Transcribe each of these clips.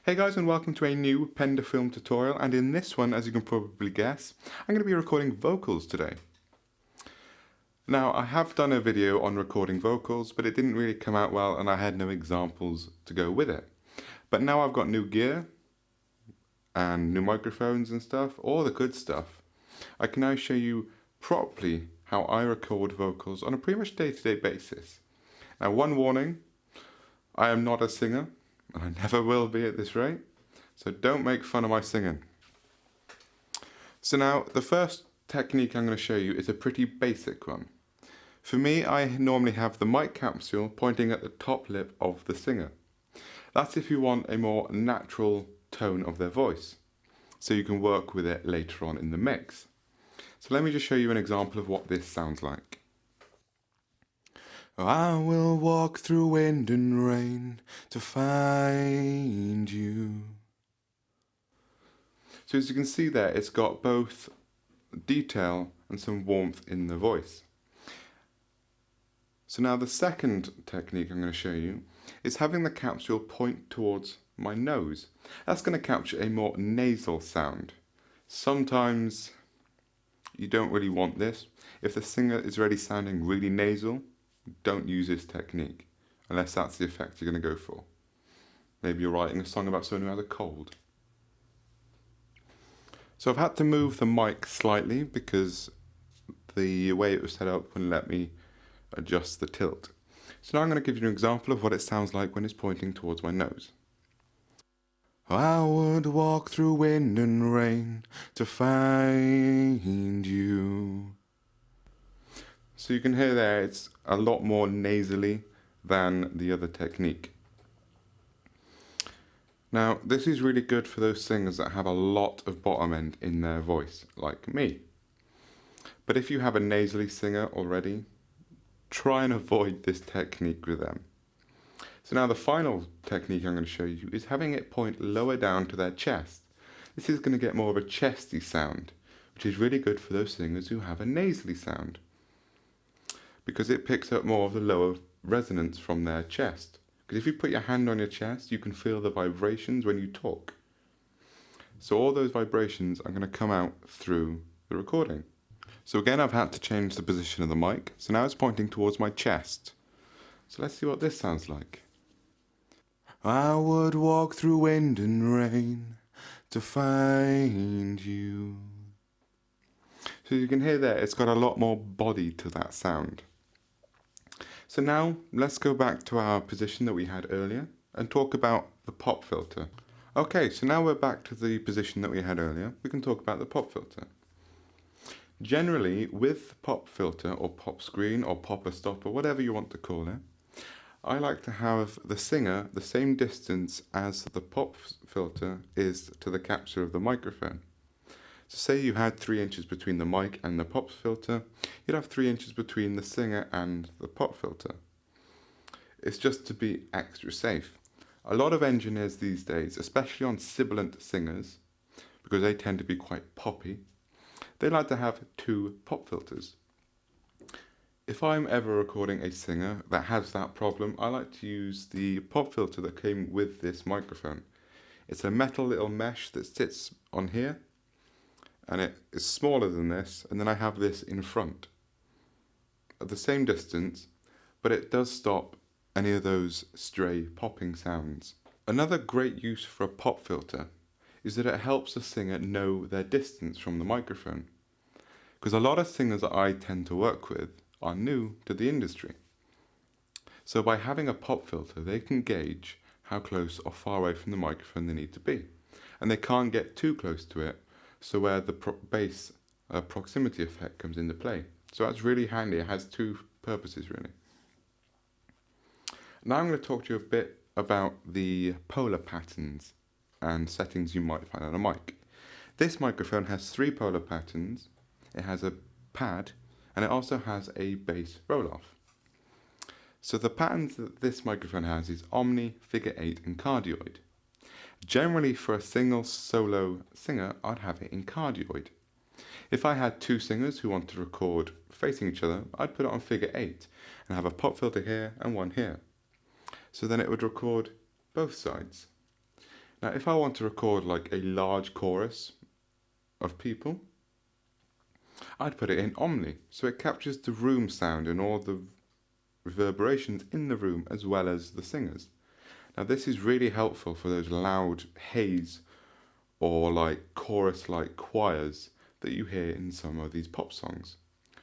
Hey guys, and welcome to a new Pender film tutorial, and in this one, as you can probably guess, I'm going to be recording vocals today. Now, I have done a video on recording vocals, but it didn't really come out well and I had no examples to go with it. But now I've got new gear and new microphones and stuff, all the good stuff. I can now show you properly how I record vocals on a pretty much day-to-day basis. Now, one warning, I am not a singer. I never will be at this rate, so don't make fun of my singing. So now, the first technique I'm going to show you is a pretty basic one. For me, I normally have the mic capsule pointing at the top lip of the singer. That's if you want a more natural tone of their voice, so you can work with it later on in the mix. So let me just show you an example of what this sounds like. I will walk through wind and rain to find you. So as you can see there, it's got both detail and some warmth in the voice. So now the second technique I'm going to show you is having the capsule point towards my nose. That's going to capture a more nasal sound. Sometimes you don't really want this. If the singer is already sounding really nasal, don't use this technique, unless that's the effect you're going to go for. Maybe you're writing a song about someone who has a cold. So I've had to move the mic slightly because the way it was set up wouldn't let me adjust the tilt. So now I'm going to give you an example of what it sounds like when it's pointing towards my nose. I would walk through wind and rain to find you. So you can hear there it's a lot more nasally than the other technique. Now, this is really good for those singers that have a lot of bottom end in their voice, like me. But if you have a nasally singer already, try and avoid this technique with them. So now the final technique I'm going to show you is having it point lower down to their chest. This is going to get more of a chesty sound, which is really good for those singers who have a nasally sound, because it picks up more of the lower resonance from their chest. Because if you put your hand on your chest, you can feel the vibrations when you talk. So all those vibrations are going to come out through the recording. So again, I've had to change the position of the mic. So now it's pointing towards my chest. So let's see what this sounds like. I would walk through wind and rain to find you. So you can hear there, it's got a lot more body to that sound. So now let's go back to our position that we had earlier and talk about the pop filter. Okay, so now we're back to the position that we had earlier. We can talk about the pop filter. Generally, with pop filter or pop screen or popper stopper, whatever you want to call it, I like to have the singer the same distance as the pop filter is to the capsule of the microphone. So say you had 3 inches between the mic and the pop filter, you'd have 3 inches between the singer and the pop filter. It's just to be extra safe. A lot of engineers these days, especially on sibilant singers, because they tend to be quite poppy, they like to have 2 pop filters. If I'm ever recording a singer that has that problem, I like to use the pop filter that came with this microphone. It's a metal little mesh that sits on here, and it is smaller than this, and then I have this in front at the same distance, but it does stop any of those stray popping sounds. Another great use for a pop filter is that it helps the singer know their distance from the microphone, because a lot of singers that I tend to work with are new to the industry. So by having a pop filter, they can gauge how close or far away from the microphone they need to be, and they can't get too close to it, so where the bass proximity effect comes into play. So that's really handy. It has 2 purposes really. Now I'm going to talk to you a bit about the polar patterns and settings you might find on a mic. This microphone has 3 polar patterns. It has a pad, and it also has a bass roll-off. So the patterns that this microphone has is Omni, Figure 8 and Cardioid. Generally for a single solo singer, I'd have it in cardioid. If I had 2 singers who want to record facing each other, I'd put it on Figure 8 and have a pop filter here and one here. So then it would record both sides. Now, if I want to record like a large chorus of people, I'd put it in Omni, so it captures the room sound and all the reverberations in the room as well as the singers. Now, this is really helpful for those loud haze or like chorus-like choirs that you hear in some of these pop songs.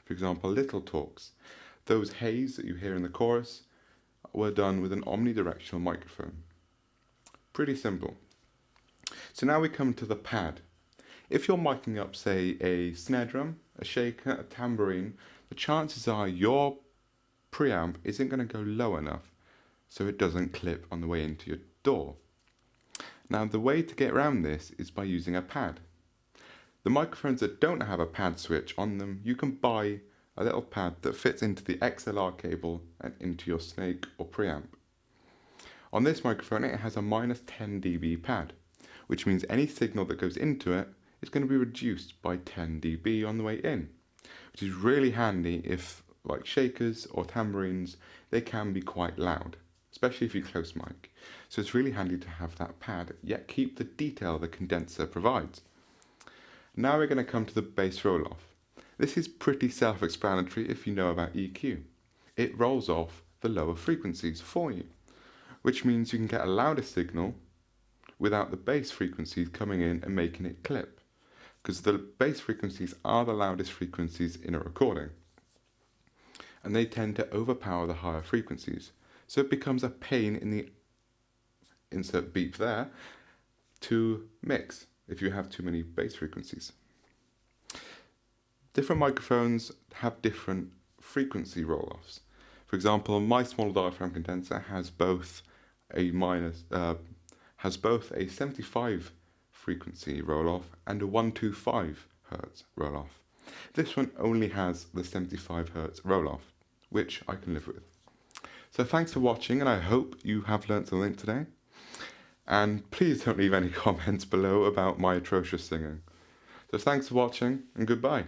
For example, Little Talks. Those haze that you hear in the chorus were done with an omnidirectional microphone. Pretty simple. So now we come to the pad. If you're miking up, say, a snare drum, a shaker, a tambourine, the chances are your preamp isn't going to go low enough so it doesn't clip on the way into your DAW. Now, the way to get around this is by using a pad. The microphones that don't have a pad switch on them, you can buy a little pad that fits into the XLR cable and into your Snake or preamp. On this microphone, it has a -10 dB pad, which means any signal that goes into it is going to be reduced by 10 dB on the way in, which is really handy if, like shakers or tambourines, they can be quite loud, especially if you close mic. So it's really handy to have that pad, yet keep the detail the condenser provides. Now we're going to come to the bass roll-off. This is pretty self-explanatory if you know about EQ. It rolls off the lower frequencies for you, which means you can get a louder signal without the bass frequencies coming in and making it clip, because the bass frequencies are the loudest frequencies in a recording, and they tend to overpower the higher frequencies. So it becomes a pain in the insert beep there to mix if you have too many bass frequencies. Different microphones have different frequency roll-offs. For example, my small diaphragm condenser has both a 75 frequency roll-off and a 125 Hz roll-off. This one only has the 75 Hz roll-off, which I can live with. So thanks for watching, and I hope you have learnt something today. And please don't leave any comments below about my atrocious singing. So thanks for watching, and goodbye.